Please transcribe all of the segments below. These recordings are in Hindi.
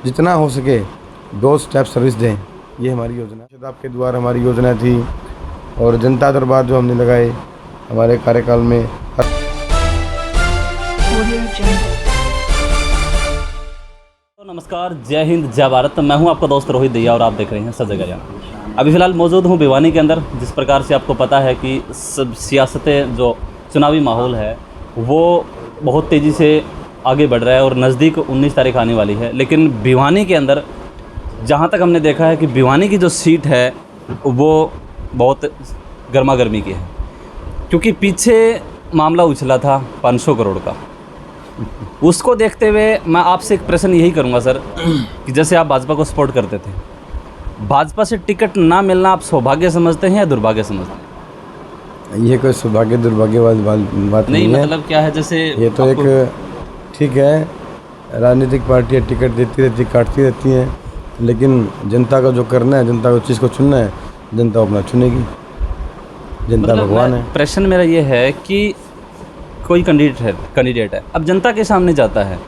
जितना हो सके डोर स्टेप सर्विस दें, ये हमारी योजना है। आपके द्वार हमारी योजना थी और जनता दरबार जो हमने लगाए हमारे कार्यकाल में। तो नमस्कार, जय हिंद, जय भारत। मैं हूं आपका दोस्त रोहित दैया और आप देख रहे हैं सब जगह जान। अभी फ़िलहाल मौजूद हूं भिवानी के अंदर। जिस प्रकार से आपको पता है कि सब सियासतें, जो चुनावी माहौल है वो बहुत तेज़ी से आगे बढ़ रहा है और नज़दीक 19 तारीख आने वाली है। लेकिन भिवानी के अंदर जहां तक हमने देखा है कि भिवानी की जो सीट है वो बहुत गर्मा गर्मी की है, क्योंकि पीछे मामला उछला था 500 करोड़ का। उसको देखते हुए मैं आपसे एक प्रश्न यही करूंगा सर, कि जैसे आप भाजपा को सपोर्ट करते थे, भाजपा से टिकट ना मिलना आप सौभाग्य समझते हैं या दुर्भाग्य समझते हैं? ये कोई सौभाग्य दुर्भाग्य वाली बात नहीं है। मतलब क्या है, जैसे ये तो एक ठीक है, राजनीतिक पार्टियाँ टिकट देती रहती, काटती रहती हैं, लेकिन जनता का जो करना है, जनता को चीज़ को चुनना है, जनता अपना चुनेगी। जनता भगवान है। प्रश्न मेरा ये है कि कोई कैंडिडेट है, अब जनता के सामने जाता है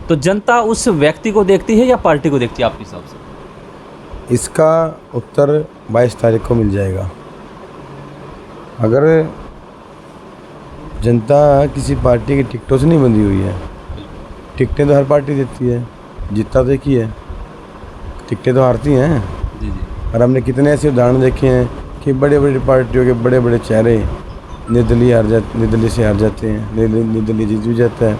तो जनता उस व्यक्ति को देखती है या पार्टी को देखती है आपके हिसाब से? इसका उत्तर 22 तारीख को मिल जाएगा। अगर जनता किसी पार्टी की टिकटों से नहीं बंधी हुई है, टिकटें तो हर पार्टी देती है, जीतता तो एक ही है, टिकटें तो हारती हैं। जी। और हमने कितने ऐसे उदाहरण देखे हैं कि बड़े बड़े पार्टियों के बड़े बड़े चेहरे निर्दलीय से हार जाते हैं, निर्दलीय जीत भी जाता है।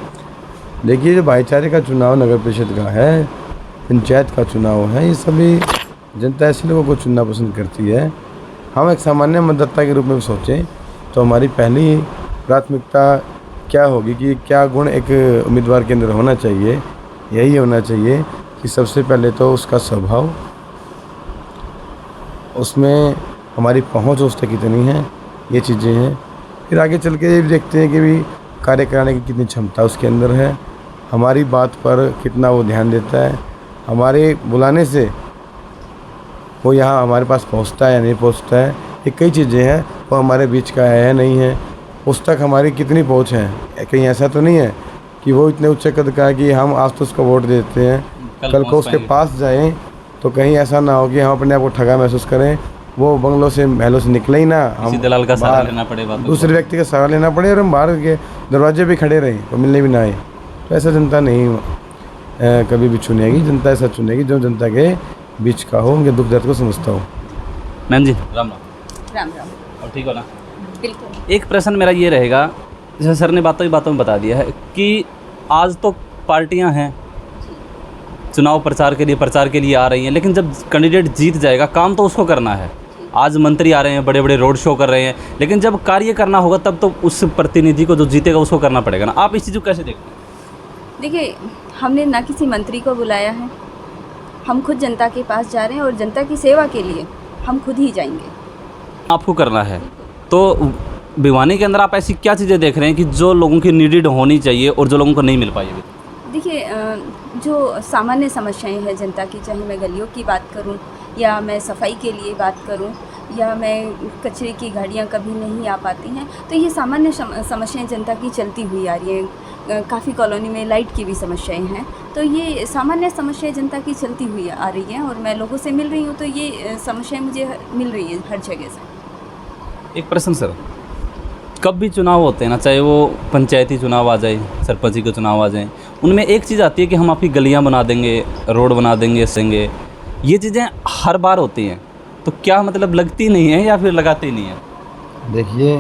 देखिए, जो भाईचारे का चुनाव नगर परिषद का है, पंचायत का चुनाव है, ये सभी जनता ऐसे लोगों को चुनना पसंद करती है। हम एक सामान्य मतदाता के रूप में सोचें तो हमारी पहली प्राथमिकता क्या होगी कि क्या गुण एक उम्मीदवार के अंदर होना चाहिए। यही होना चाहिए कि सबसे पहले तो उसका स्वभाव, उसमें हमारी पहुंच उस तक कितनी है, ये चीज़ें हैं। फिर आगे चल के ये भी देखते हैं कि भी कार्य कराने की कितनी क्षमता उसके अंदर है, हमारी बात पर कितना वो ध्यान देता है, हमारे बुलाने से वो यहाँ हमारे पास पहुँचता है या नहीं पहुँचता है। ये कई चीज़ें हैं, वो हमारे बीच का है नहीं है, उस तक हमारी कितनी पहुँच है। कहीं ऐसा तो नहीं है कि वो इतने उच्च कद का है कि हम आज तो उसको वोट देते हैं, कल को उसके पास जाएं तो कहीं ऐसा ना हो कि हम अपने आप को ठगा महसूस करें, वो बंगलों से महलों से निकले ही ना, हम दलाल का सहारा लेना पड़े, दूसरे व्यक्ति का सहारा लेना पड़े और हम बाहर के दरवाजे पे खड़े रहें तो मिलने भी ना आए। तो ऐसा जनता नहीं कभी भी चुनेगी। जनता ऐसा चुनेगी जो जनता के बीच का हो, उनके दुख दर्द को समझता हो। मैम जी, राम राम। राम राम। और ठीक हो ना? बिल्कुल। एक प्रश्न मेरा ये रहेगा, जैसे सर ने बातों में बता दिया है कि आज तो पार्टियां हैं चुनाव प्रचार के लिए आ रही हैं, लेकिन जब कैंडिडेट जीत जाएगा काम तो उसको करना है। आज मंत्री आ रहे हैं, बड़े बड़े रोड शो कर रहे हैं, लेकिन जब कार्य करना होगा तब तो उस प्रतिनिधि को जो जीतेगा उसको करना पड़ेगा ना। आप इस चीज़ को कैसे देखते हैं? देखिए, हमने ना किसी मंत्री को बुलाया है, हम खुद जनता के पास जा रहे हैं और जनता की सेवा के लिए हम खुद ही जाएंगे। आपको करना है तो भिवानी के अंदर आप ऐसी क्या चीज़ें देख रहे हैं कि जो लोगों की नीडेड होनी चाहिए और जो लोगों को नहीं मिल पाई अभी? देखिए, जो सामान्य समस्याएं हैं जनता की, चाहे मैं गलियों की बात करूं या मैं सफाई के लिए बात करूं या मैं कचरे की गाड़ियां कभी नहीं आ पाती हैं, तो ये सामान्य समस्याएं जनता की चलती हुई आ रही हैं। काफ़ी कॉलोनी में लाइट की भी समस्याएं हैं, तो ये सामान्य समस्याएं जनता की चलती हुई आ रही हैं और मैं लोगों से मिल रही हूँ तो ये समस्याएं मुझे मिल रही हैं हर जगह से। एक प्रश्न सर, कब भी चुनाव होते हैं ना, चाहे वो पंचायती चुनाव आ जाए, सरपंची के चुनाव आ जाए, उनमें एक चीज़ आती है कि हम आपकी गलियां बना देंगे, रोड बना देंगे, सेंगे, ये चीज़ें हर बार होती हैं। तो क्या मतलब लगती नहीं है या फिर लगाती नहीं है? देखिए,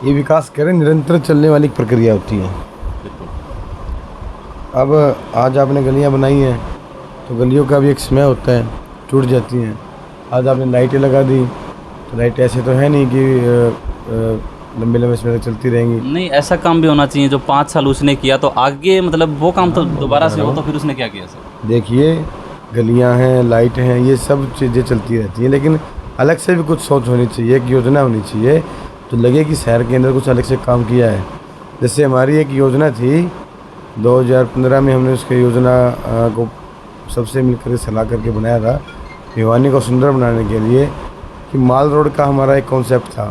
ये विकास करें निरंतर चलने वाली प्रक्रिया होती है। अब आज आपने गलियां बनाई हैं तो गलियों का भी एक समय होता है, टूट जाती हैं। आज आपने लाइटें लगा दी तो लाइट ऐसे तो है नहीं कि लंबे लंबे समय तक चलती रहेंगी। नहीं, ऐसा काम भी होना चाहिए जो 5 साल उसने किया तो आगे मतलब वो काम तो दोबारा से हो, तो फिर उसने क्या किया सर? देखिए, गलियां हैं, लाइट हैं, ये सब चीज़ें चलती रहती हैं, लेकिन अलग से भी कुछ सोच होनी चाहिए, एक योजना होनी चाहिए तो लगे कि शहर के अंदर कुछ अलग से काम किया है। जैसे हमारी एक योजना थी 2015 में, हमने उसकी योजना को सबसे मिलकर सलाह करके बनाया था भिवानी को सुंदर बनाने के लिए, कि माल रोड का हमारा एक कॉन्सेप्ट था,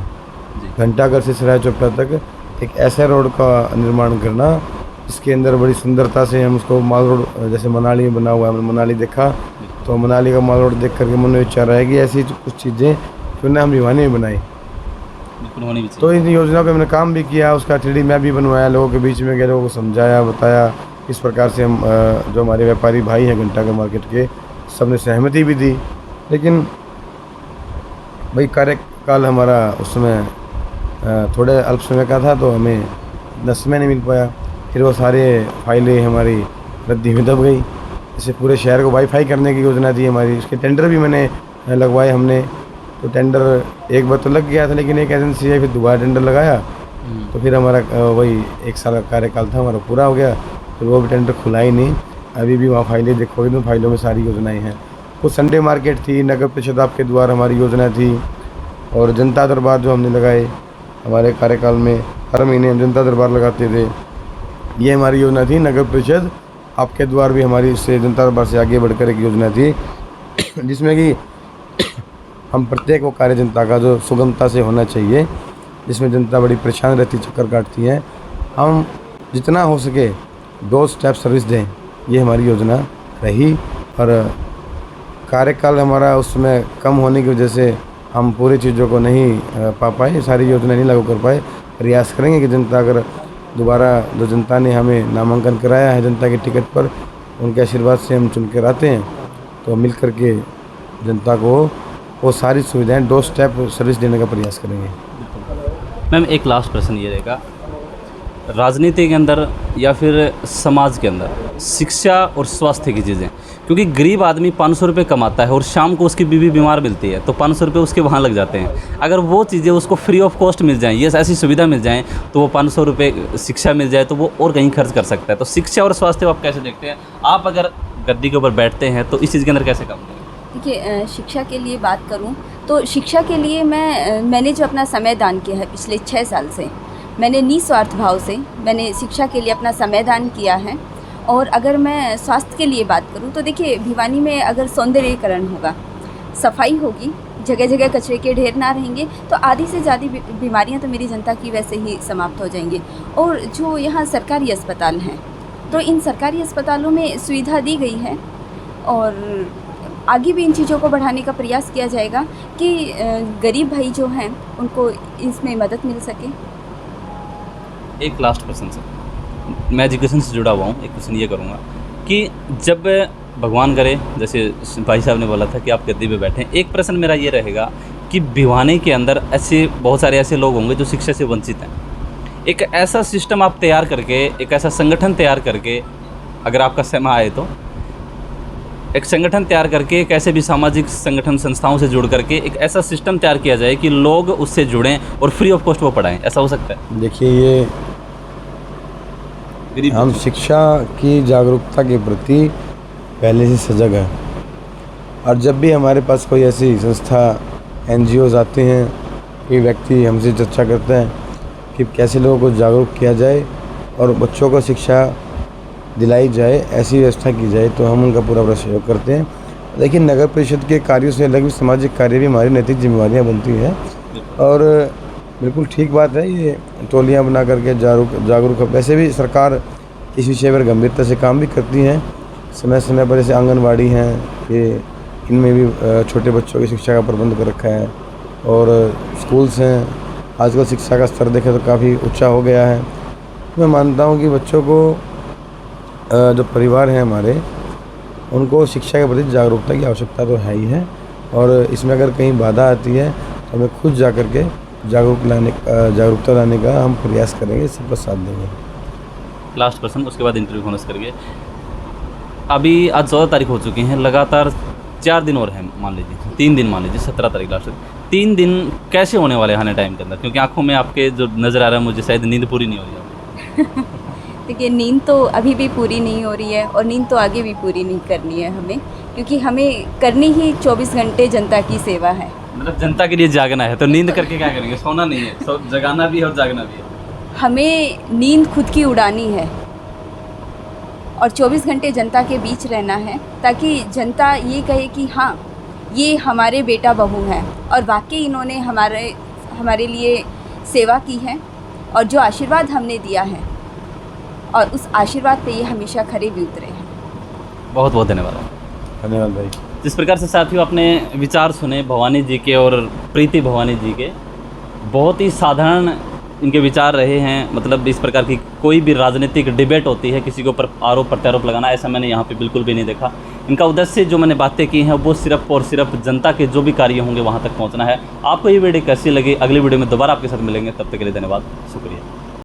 घंटाघर से सराय चौपड़ा तक एक ऐसा रोड का निर्माण करना इसके अंदर बड़ी सुंदरता से हम उसको माल रोड, जैसे मनाली में बना हुआ है, हमने मनाली देखा तो मनाली का माल रोड देख करके मन में विचार आया कि ऐसी कुछ चीज़ें क्यों ना हम भिवानी में बनाई। बिल्कुल होनी भी चाहिए। तो इन योजनाओं पे हमने काम भी किया, उसका 3D मैप भी बनवाया, लोगों के बीच में गए, लोगों को समझाया बताया। इस प्रकार से हम जो हमारे व्यापारी भाई हैं घंटाघर मार्केट के, सबने सहमति भी दी। लेकिन भाई कार्यकाल हमारा उस समय थोड़े अल्प समय का था, तो हमें इतना समय नहीं मिल पाया। फिर वो सारे फाइलें हमारी रद्दी में दब गई। जैसे पूरे शहर को वाईफाई करने की योजना थी हमारी, उसके टेंडर भी मैंने लगवाए हमने। तो टेंडर एक बार तो लग गया था, लेकिन एक एजेंसी है फिर दोबारा टेंडर लगाया, तो फिर हमारा वही 1 साल का कार्यकाल था हमारा पूरा हो गया। फिर वो भी टेंडर खुला ही नहीं। अभी भी वहाँ फाइलें देखोगे तो फाइलों में सारी योजनाएं हैं। कुछ संडे मार्केट थी, नगर परिषद आपके द्वार हमारी योजना थी, और जनता दरबार जो हमने लगाए हमारे कार्यकाल में, हर महीने हम जनता दरबार लगाते थे। ये हमारी योजना थी। नगर परिषद आपके द्वार भी हमारी इससे जनता दरबार से आगे बढ़कर एक योजना थी, जिसमें कि हम प्रत्येक वो कार्य जनता का जो सुगमता से होना चाहिए, जिसमें जनता बड़ी परेशान रहती, चक्कर काटती है, हम जितना हो सके 2 स्टेप सर्विस दें, ये हमारी योजना रही। और कार्यकाल हमारा उसमें कम होने की वजह से हम पूरी चीज़ों को नहीं पा पाए, सारी योजना नहीं लागू कर पाए। प्रयास करेंगे कि जनता अगर दोबारा, जो जनता ने हमें नामांकन कराया है जनता के टिकट पर, उनके आशीर्वाद से हम चुन कर आते हैं, तो मिल कर के जनता को वो सारी सुविधाएं 2 स्टेप सर्विस देने का प्रयास करेंगे। मैम एक लास्ट प्रश्न ये रहेगा, राजनीति के अंदर या फिर समाज के अंदर शिक्षा और स्वास्थ्य की चीज़ें, क्योंकि गरीब आदमी 500 रुपये कमाता है और शाम को उसकी बीवी बीमार मिलती है, तो 500 रुपये उसके वहाँ लग जाते हैं। अगर वो चीज़ें उसको फ्री ऑफ कॉस्ट मिल जाएँ, ये ऐसी सुविधा मिल जाएँ, तो वो 500 रुपये शिक्षा मिल जाए तो वो और कहीं खर्च कर सकता है। तो शिक्षा और स्वास्थ्य आप कैसे देखते हैं? आप अगर गद्दी के ऊपर बैठते हैं तो इस चीज़ के अंदर कैसे काम करें? देखिए, शिक्षा के लिए बात करूं तो शिक्षा के लिए मैंने जो अपना समय दान किया है पिछले 6 साल से, मैंने निस्वार्थ भाव से मैंने शिक्षा के लिए अपना समय दान किया है। और अगर मैं स्वास्थ्य के लिए बात करूं तो देखिए, भिवानी में अगर सौंदर्यीकरण होगा, सफाई होगी, जगह जगह कचरे के ढेर ना रहेंगे, तो आधी से ज़्यादा बीमारियां तो मेरी जनता की वैसे ही समाप्त हो जाएंगी। और जो यहाँ सरकारी अस्पताल हैं, तो इन सरकारी अस्पतालों में सुविधा दी गई है, और आगे भी इन चीज़ों को बढ़ाने का प्रयास किया जाएगा कि गरीब भाई जो हैं उनको इसमें मदद मिल सके। एक लास्ट प्रश्न सर, मैं एजुकेशन से जुड़ा हुआ हूँ, एक क्वेश्चन ये करूँगा कि जब भगवान करे, जैसे भाई साहब ने बोला था कि आप गद्दी पे बैठें, एक प्रश्न मेरा ये रहेगा कि भिवानी के अंदर ऐसे बहुत सारे ऐसे लोग होंगे जो शिक्षा से वंचित हैं। एक ऐसा सिस्टम आप तैयार करके, एक ऐसा संगठन तैयार करके, अगर आपका समय आए तो एक संगठन तैयार करके, एक ऐसे भी सामाजिक संगठन संस्थाओं से जुड़ करके एक ऐसा सिस्टम तैयार किया जाए कि लोग उससे जुड़ें और फ्री ऑफ कॉस्ट वो पढ़ाएं, ऐसा हो सकता है? देखिए, ये हम शिक्षा की जागरूकता के प्रति पहले से सजग हैं, और जब भी हमारे पास कोई ऐसी संस्था, NGOs आते हैं, कोई व्यक्ति हमसे चर्चा करते हैं कि कैसे लोगों को जागरूक किया जाए और बच्चों को शिक्षा दिलाई जाए, ऐसी व्यवस्था की जाए, तो हम उनका पूरा सहयोग करते हैं। लेकिन नगर परिषद के कार्यों से अलग भी सामाजिक कार्य भी हमारी नैतिक जिम्मेवारियाँ बनती हैं, और बिल्कुल ठीक बात है, ये टोलियाँ बना करके जागरूक वैसे भी सरकार इस विषय पर गंभीरता से काम भी करती हैं। समय समय पर जैसे आंगनवाड़ी हैं, ये इनमें भी छोटे बच्चों की शिक्षा का प्रबंध कर रखा है, और स्कूल्स हैं। आजकल शिक्षा का स्तर देखें तो काफ़ी ऊंचा हो गया है। मैं मानता हूँ कि बच्चों को, जो परिवार हैं हमारे, उनको शिक्षा के प्रति जागरूकता की आवश्यकता तो है ही है, और इसमें अगर कहीं बाधा आती है तो हमें खुद जा कर के जागरूकता लाने का हम प्रयास करेंगे, सबका साथ देंगे। लास्ट पर्सन, उसके बाद इंटरव्यू होनेस करेंगे। अभी आज 14 तारीख हो चुकी हैं, लगातार 4 दिन और हैं, मान लीजिए 3 दिन, मान लीजिए 17 तारीख लास्ट। 3 दिन कैसे होने वाले आने टाइम के अंदर? क्योंकि आंखों में आपके जो नज़र आ रहा है मुझे, शायद नींद पूरी नहीं हो रही है। देखिए, नींद तो अभी भी पूरी नहीं हो रही है, और नींद तो आगे भी पूरी नहीं करनी है हमें, क्योंकि हमें करनी ही 24 घंटे जनता की सेवा है। मतलब जनता के लिए जागना है, तो नींद करके क्या करेंगे? सोना नहीं है, जगाना भी है और जागना भी है। हमें नींद खुद की उड़ानी है, और 24 घंटे जनता के बीच रहना है, ताकि जनता ये कहे कि हाँ, ये हमारे बेटा बहू हैं, और वाकई इन्होंने हमारे लिए सेवा की है, और जो आशीर्वाद हमने दिया है और उस आशीर्वाद पे ये हमेशा खरे भी उतरे हैं। बहुत बहुत धन्यवाद। धन्यवाद भाई। जिस प्रकार से साथियों आपने विचार सुने भवानी जी के और प्रीति भवानी जी के, बहुत ही साधारण इनके विचार रहे हैं। मतलब इस प्रकार की कोई भी राजनीतिक डिबेट होती है, किसी के ऊपर आरोप प्रत्यारोप लगाना, ऐसा मैंने यहाँ पे बिल्कुल भी नहीं देखा। इनका उद्देश्य जो मैंने बातें की हैं वो सिर्फ और सिर्फ जनता के जो भी कार्य होंगे वहाँ तक पहुँचना है। आपको ये वीडियो कैसी लगी? अगली वीडियो में दोबारा आपके साथ मिलेंगे, तब तक के लिए धन्यवाद, शुक्रिया।